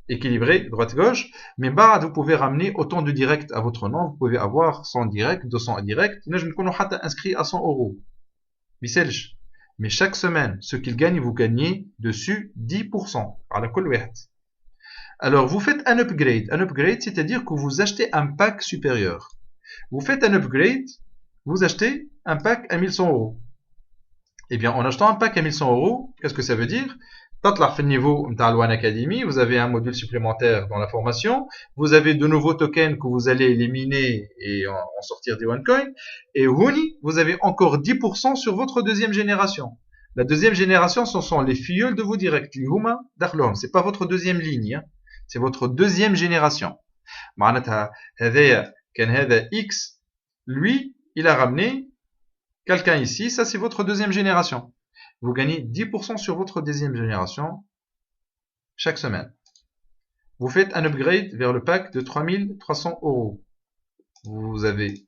équilibré droite gauche, mais بعد vous pouvez ramener autant de directs à votre nom. Vous pouvez avoir 100 directs, 200 directs, تنجم تكونوا حتى inscrit à 100 €. Mais chaque semaine, ce qu'il gagne, vous gagnez dessus 10% على كل واحد. Alors, vous faites un upgrade. Un upgrade, c'est-à-dire que vous achetez un pack supérieur. Vous faites un upgrade, vous achetez un pack à 1100 €. Eh bien, en achetant un pack à 1100 €, qu'est-ce que ça veut dire? Tatla fait le niveau de One Academy, vous avez un module supplémentaire dans la formation, vous avez de nouveaux tokens que vous allez éliminer et en sortir des OneCoin, et Huni, vous avez encore 10% sur votre deuxième génération. La deuxième génération, ce sont les filleuls de vos directs, les Huma d'Arlom. C'est pas votre deuxième ligne, c'est votre deuxième génération. معناتها هذايا كان هذا X, lui, il a ramené quelqu'un ici, ça c'est votre deuxième génération. Vous gagnez 10% sur votre deuxième génération chaque semaine. Vous faites un upgrade vers le pack de 3300 €. Vous avez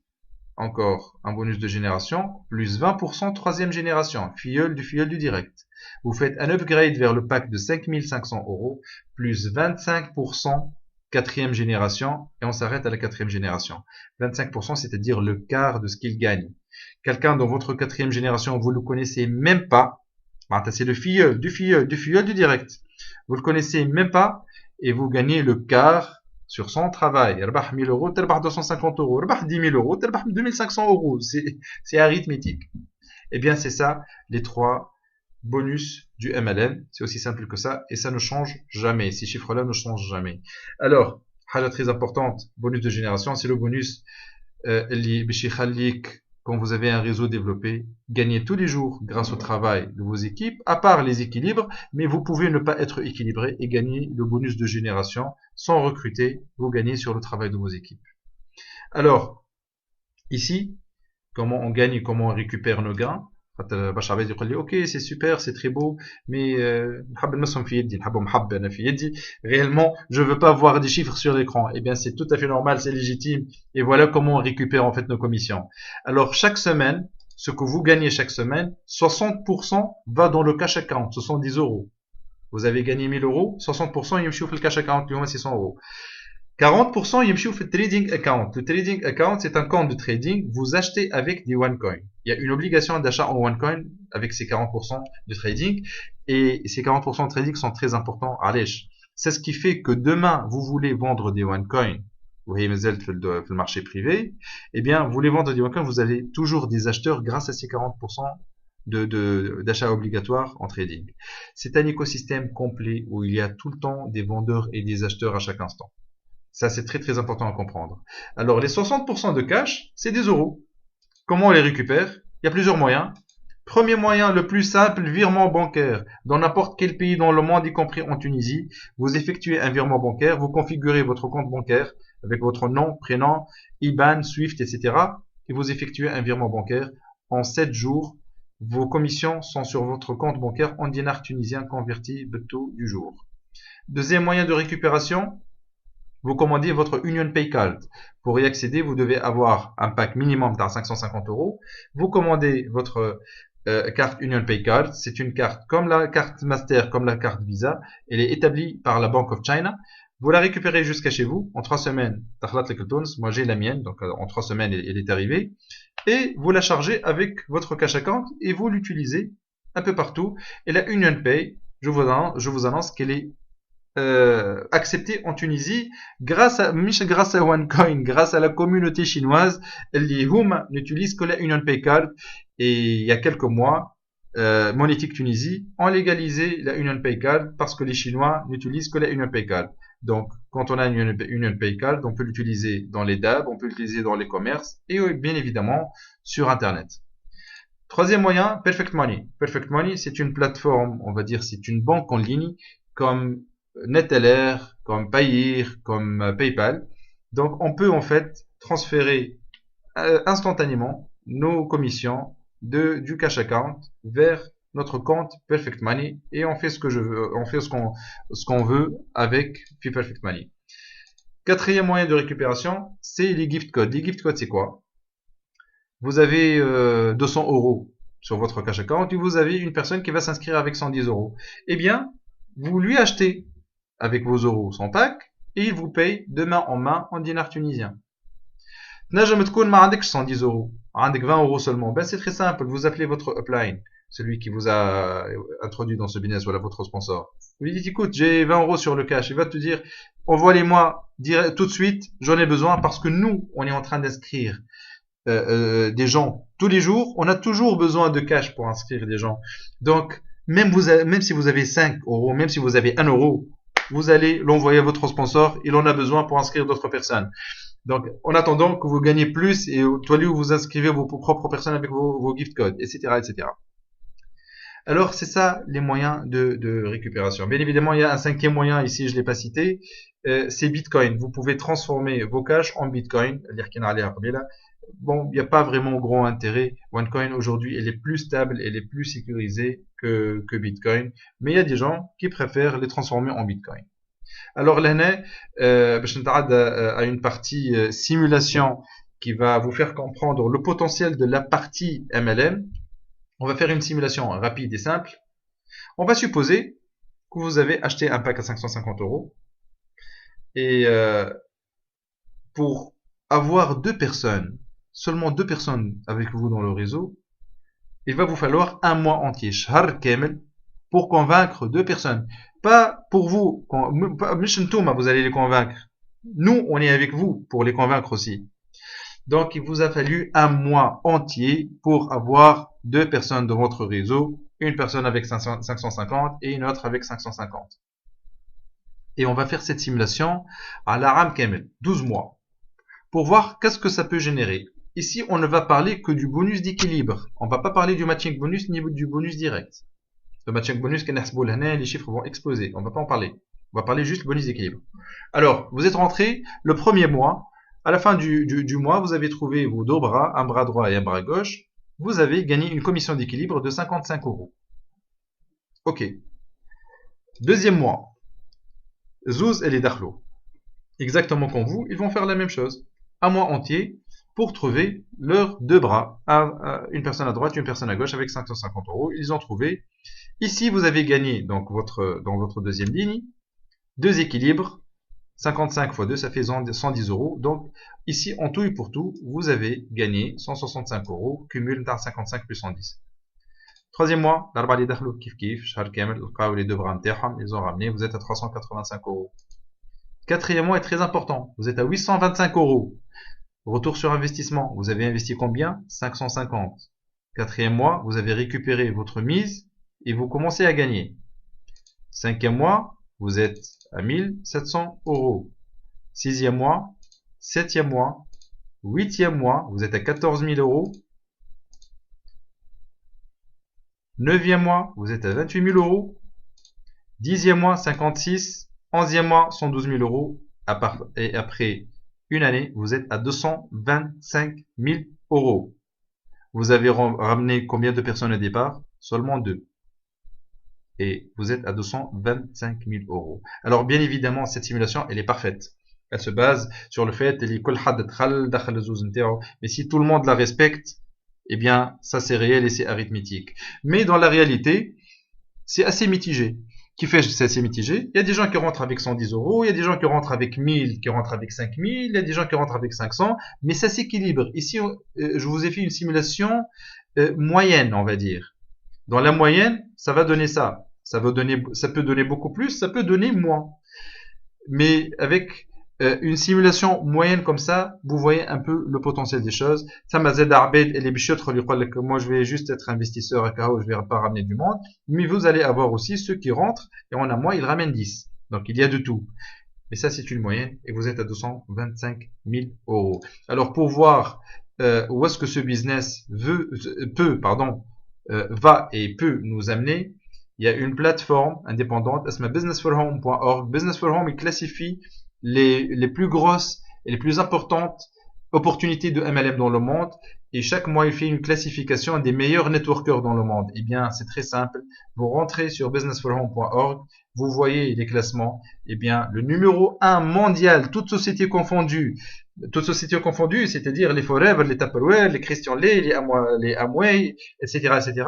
encore un bonus de génération, plus 20% troisième génération, filleul du direct. Vous faites un upgrade vers le pack de 5500 €, plus 25% quatrième génération, et on s'arrête à la quatrième génération. 25%, c'est-à-dire le quart de ce qu'il gagne. Quelqu'un dans votre quatrième génération, vous ne le connaissez même pas. C'est le filleul du direct. Vous le connaissez même pas, et vous gagnez le quart sur son travail. 1000 €, 250 €, 10 000 €, 2500 €. C'est arithmétique. Eh bien, c'est ça, les trois bonus du MLM. C'est aussi simple que ça, et ça ne change jamais. Ces chiffres-là ne changent jamais. Alors, chose très importante, bonus de génération, c'est le bonus quand vous avez un réseau développé, gagnez tous les jours grâce au travail de vos équipes, à part les équilibres, mais vous pouvez ne pas être équilibré et gagner le bonus de génération sans recruter, vous gagnez sur le travail de vos équipes. Alors, ici, comment on gagne et comment on récupère nos gains? Ok, c'est super, c'est très beau, mais réellement, je veux pas voir des chiffres sur l'écran. Eh bien, c'est tout à fait normal, c'est légitime. Et voilà comment on récupère en fait nos commissions. Alors, chaque semaine, ce que vous gagnez chaque semaine, 60% va dans le cash account, ce sont 10 €. Vous avez gagné 1000 €, 60% il me chauffe le cash account, c'est 100 €. 40% يمشيو في trading account. Le trading account, c'est un compte de trading. Vous achetez avec des OneCoin. Il y a une obligation d'achat en OneCoin avec ces 40% de trading. Et ces 40% de trading sont très importants. Allez, c'est ce qui fait que demain, vous voulez vendre des OneCoin. Vous voyez, mais le marché privé. Eh bien, vous voulez vendre des OneCoin, vous avez toujours des acheteurs grâce à ces 40% d'achat obligatoire en trading. C'est un écosystème complet où il y a tout le temps des vendeurs et des acheteurs à chaque instant. Ça, c'est très très important à comprendre. Alors, les 60% de cash, c'est des euros. Comment on les récupère? Il y a plusieurs moyens. Premier moyen, le plus simple, virement bancaire. Dans n'importe quel pays dans le monde, y compris en Tunisie, vous effectuez un virement bancaire, vous configurez votre compte bancaire avec votre nom, prénom, IBAN, SWIFT, etc. Et vous effectuez un virement bancaire. En 7 jours, vos commissions sont sur votre compte bancaire en dinars tunisiens convertis beto du jour. Deuxième moyen de récupération, vous commandez votre Union Pay Card. Pour y accéder, vous devez avoir un pack minimum de 550 euros. Vous commandez votre carte Union Pay Card. C'est une carte comme la carte Master, comme la carte Visa. Elle est établie par la Bank of China. Vous la récupérez jusqu'à chez vous en 3 semaines. Moi j'ai la mienne, donc en 3 semaines elle est arrivée. Et vous la chargez avec votre cash account et vous l'utilisez un peu partout. Et la Union Pay, je vous annonce qu'elle est accepté en Tunisie grâce à OneCoin, grâce à la communauté chinoise. Les Hum n'utilisent que la Union Pay Card et il y a quelques mois, Monétique Tunisie ont légalisé la Union Pay Card parce que les Chinois n'utilisent que la Union Pay Card. Donc, quand on a une Union Pay Card, on peut l'utiliser dans les DAB, on peut l'utiliser dans les commerces et bien évidemment sur Internet. Troisième moyen, Perfect Money. Perfect Money, c'est une plateforme, on va dire, c'est une banque en ligne comme Neteller, comme Payeer, comme PayPal. Donc, on peut en fait transférer instantanément nos commissions du cash account vers notre compte Perfect Money et on fait ce que je veux, on fait ce qu'on veut avec Perfect Money. Quatrième moyen de récupération, c'est les gift codes. Les gift codes, c'est quoi? Vous avez 200 euros sur votre cash account et vous avez une personne qui va s'inscrire avec 110 euros. Eh bien, vous lui achetez avec vos euros son pack et il vous paye de main en main en dinars tunisiens. تنجم تكون ما عندكش 110 euros, عندك 20 euros seulement. Ben c'est très simple, vous appelez votre upline, celui qui vous a introduit dans ce business, voilà votre sponsor. Vous lui dites écoute, j'ai 20 euros sur le cash, il va te dire envoie-les-moi tout de suite, j'en ai besoin parce que nous, on est en train d'inscrire des gens tous les jours, on a toujours besoin de cash pour inscrire des gens. Donc même si vous avez 5 euros, même si vous avez 1 euro, vous allez l'envoyer à votre sponsor, il en a besoin pour inscrire d'autres personnes. Donc, en attendant que vous gagnez plus et où vous inscrivez vos propres personnes avec vos gift codes, etc., etc. Alors, c'est ça les moyens de récupération. Bien évidemment, il y a un cinquième moyen ici, je ne l'ai pas cité, c'est Bitcoin. Vous pouvez transformer vos cash en Bitcoin. Bon, il n'y a pas vraiment grand intérêt. OneCoin aujourd'hui, elle est plus stable, elle est plus sécurisée que Bitcoin. Mais il y a des gens qui préfèrent les transformer en Bitcoin. Alors là, à une partie simulation qui va vous faire comprendre le potentiel de la partie MLM. On va faire une simulation rapide et simple. On va supposer que vous avez acheté un pack à 550 euros. Et pour avoir seulement deux personnes avec vous dans le réseau, il va vous falloir un mois entier, shahr kamel, pour convaincre deux personnes. Pas pour vous, vous allez les convaincre. Nous, on est avec vous pour les convaincre aussi. Donc, il vous a fallu un mois entier pour avoir deux personnes dans votre réseau, une personne avec 550 et une autre avec 550. Et on va faire cette simulation à l'Aram Kamel, 12 mois, pour voir qu'est-ce que ça peut générer. Ici, on ne va parler que du bonus d'équilibre. On ne va pas parler du matching bonus ni du bonus direct. Le matching bonus, les chiffres vont exploser. On ne va pas en parler. On va parler juste bonus d'équilibre. Alors, vous êtes rentré le premier mois. À la fin du mois, vous avez trouvé vos deux bras, un bras droit et un bras gauche. Vous avez gagné une commission d'équilibre de 55 euros. Ok. Deuxième mois. Zouz et les Dakhlo. Exactement comme vous, ils vont faire la même chose. Un mois entier pour trouver leurs deux bras. Une personne à droite, une personne à gauche avec 550 euros. Ils ont trouvé. Ici, vous avez gagné donc dans votre deuxième ligne deux équilibres, 55 fois 2, ça fait 110 euros. Donc, ici, en tout et pour tout, vous avez gagné 165 euros, cumul 55 plus 110. Troisième mois, l'arba li dakhlu kif kif, shahar kamel, les deux bras mtaham, ils ont ramené, vous êtes à 385 euros. Quatrième mois est très important, vous êtes à 825 euros. Retour sur investissement, vous avez investi combien? 550. Quatrième mois, vous avez récupéré votre mise et vous commencez à gagner. Cinquième mois, vous êtes à 1700 euros. Sixième mois, septième mois, huitième mois, vous êtes à 14 000 euros. Neuvième mois, vous êtes à 28 000 euros. Dixième mois, 56. Onzième mois, 112 000 euros. Et après une année, vous êtes à 225 000 euros. Vous avez ramené combien de personnes au départ? Seulement 2. Et vous êtes à 225 000 euros. Alors bien évidemment, cette simulation, elle est parfaite. Elle se base sur le fait, mais si tout le monde la respecte, eh bien, ça c'est réel et c'est arithmétique. Mais dans la réalité, c'est assez mitigé. Qui fait c'est assez mitigé? Il y a des gens qui rentrent avec 110 euros, il y a des gens qui rentrent avec 1000, qui rentrent avec 5000, il y a des gens qui rentrent avec 500, mais ça s'équilibre. Ici, je vous ai fait une simulation moyenne, on va dire. Dans la moyenne, ça va donner ça. Ça peut donner beaucoup plus, ça peut donner moins. Mais avec une simulation moyenne comme ça, vous voyez un peu le potentiel des choses. Ça m'a aidé à et les bichotres lui croient que moi je vais juste être investisseur à KO, je vais pas ramener du monde. Mais vous allez avoir aussi ceux qui rentrent et en un mois ils ramènent 10. Donc il y a de tout. Mais ça c'est une moyenne et vous êtes à 225 000 euros. Alors pour voir où est-ce que ce business va et peut nous amener, il y a une plateforme indépendante, businessforhome.org. Business for Home, il classifie les plus grosses et les plus importantes opportunités de MLM dans le monde. Et chaque mois, il fait une classification des meilleurs networkers dans le monde. Eh bien, c'est très simple. Vous rentrez sur businessforhome.org, vous voyez les classements. Eh bien, le numéro 1 mondial, toutes sociétés confondues, c'est-à-dire les Forever, les Tupperware, les Christian Lay, les Amway, etc., etc.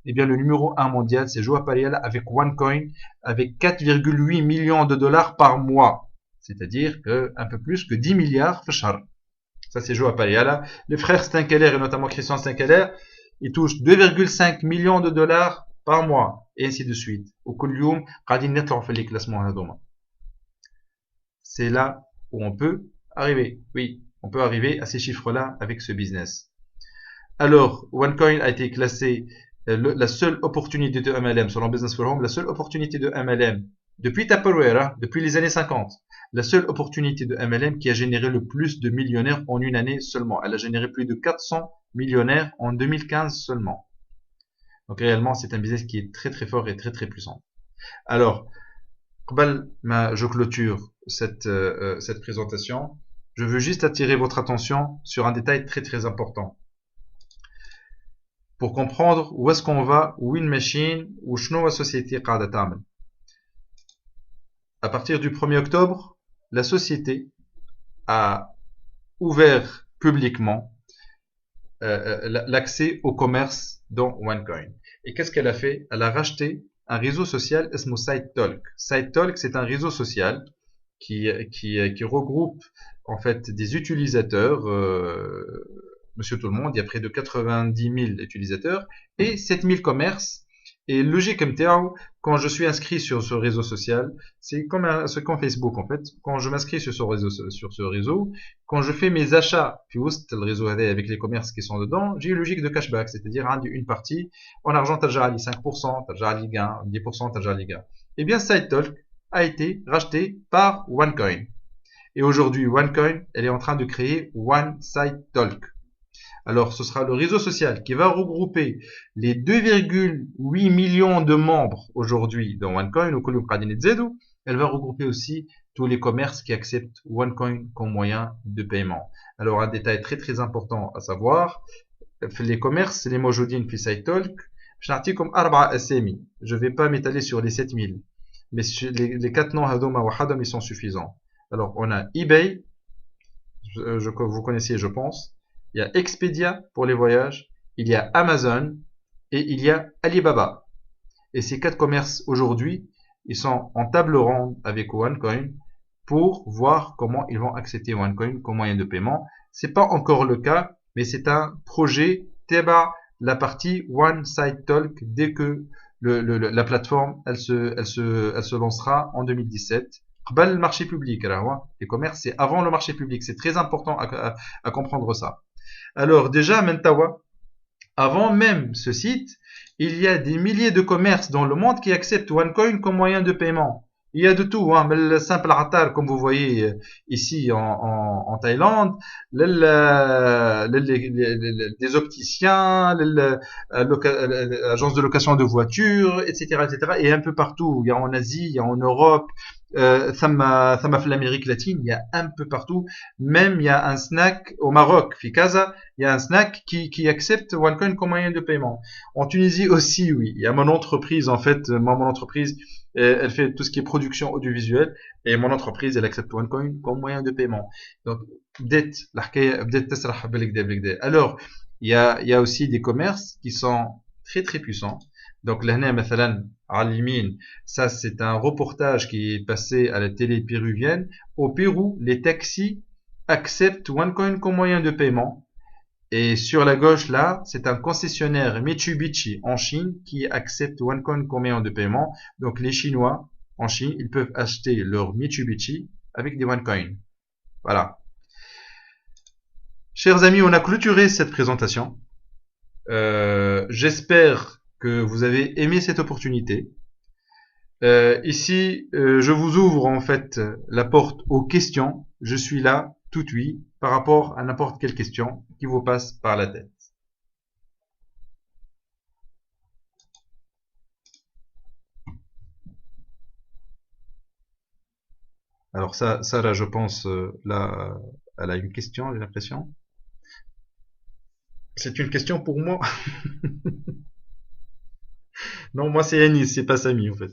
Eh bien, le numéro 1 mondial, c'est Joao Pariala avec OneCoin, avec 4,8 millions de dollars par mois. C'est-à-dire que un peu plus que 10 milliards fachar. Ça, c'est Joao Pariala. Les frères Stinkeller, et notamment Christian Stinkeller, ils touchent 2,5 millions de dollars par mois, et ainsi de suite. Au Kulyoum, Qadin Netlan fait les classements à Doma. C'est là où on peut arriver. Oui, on peut arriver à ces chiffres-là avec ce business. Alors, OneCoin a été classé la seule opportunité de MLM, selon Business for Home, la seule opportunité de MLM depuis Tupperware, depuis les années 50, la seule opportunité de MLM qui a généré le plus de millionnaires en une année seulement. Elle a généré plus de 400 millionnaires en 2015 seulement. Donc réellement, c'est un business qui est très très fort et très très puissant. Alors, je clôture cette présentation. Je veux juste attirer votre attention sur un détail très très important. Pour comprendre où est-ce qu'on va, où une machine, où la société qada ta'mal. À partir du 1er octobre, la société a ouvert publiquement l'accès au commerce dans OneCoin. Et qu'est-ce qu'elle a fait? Elle a racheté un réseau social اسمه SiteTalk. SiteTalk, c'est un réseau social qui regroupe en fait des utilisateurs, monsieur tout le monde, il y a près de 90 000 utilisateurs et 7 000 commerces. Et logique comme quand je suis inscrit sur ce réseau social, c'est comme Facebook en fait. Quand je m'inscris sur ce réseau, quand je fais mes achats, puis le réseau avec les commerces qui sont dedans, j'ai une logique de cashback, c'est-à-dire une partie en argent, t'as à 5%, t'as à gain, 10%, t'as à gain. Eh bien, SiteTalk a été racheté par OneCoin. Et aujourd'hui, OneCoin, elle est en train de créer OneSiteTalk. Alors, ce sera le réseau social qui va regrouper les 2,8 millions de membres aujourd'hui dans OneCoin, au Kulum Qadin Zedu. Elle va regrouper aussi tous les commerces qui acceptent OneCoin comme moyen de paiement. Alors, un détail très très important à savoir, les commerces, les mojoudines puis SiteTalk, je n'arrête comme Arba Asemi. Je ne vais pas m'étaler sur les 7000, mais les 4 noms Hadoma ou Hadam, ils sont suffisants. Alors, on a eBay, vous connaissez, je pense. Il y a Expedia pour les voyages, il y a Amazon et il y a Alibaba. Et ces 4 commerces aujourd'hui, ils sont en table ronde avec OneCoin pour voir comment ils vont accepter OneCoin comme moyen de paiement. C'est pas encore le cas, mais c'est un projet TEBA, la partie One Side Talk, dès que la plateforme elle se lancera en 2017. Le marché public, les commerces, c'est avant le marché public. C'est très important à comprendre ça. Alors déjà, Mentawa, avant même ce site, il y a des milliers de commerces dans le monde qui acceptent OneCoin comme moyen de paiement. Il y a de tout, hein. Le simple atar, comme vous voyez ici en Thaïlande, des opticiens, l'agence de location de voitures, etc., etc. Et un peu partout. Il y a en Asie, il y a en Europe, ça m'a fait l'Amérique latine, il y a un peu partout. Même il y a un snack au Maroc, Fikaza, il y a un snack qui accepte OneCoin comme moyen de paiement. En Tunisie aussi, oui. Il y a mon entreprise, en fait, mon entreprise, elle fait tout ce qui est production audiovisuelle, et mon entreprise, elle accepte OneCoin comme moyen de paiement. Donc, alors, il y a aussi des commerces qui sont très très puissants. Donc, l'année, مثلا, Alimin, ça c'est un reportage qui est passé à la télé péruvienne. Au Pérou, les taxis acceptent OneCoin comme moyen de paiement. Et sur la gauche là, c'est un concessionnaire Mitsubishi en Chine qui accepte OneCoin comme moyen de paiement. Donc les Chinois en Chine, ils peuvent acheter leur Mitsubishi avec des OneCoin. Voilà. Chers amis, on a clôturé cette présentation. J'espère que vous avez aimé cette opportunité. Ici, je vous ouvre en fait la porte aux questions. Je suis là, tout oui, par rapport à n'importe quelle question qui vous passe par la tête. Alors ça là, je pense, là, elle a une question, j'ai l'impression. C'est une question pour moi. Non, moi c'est Anis, c'est pas Samy en fait.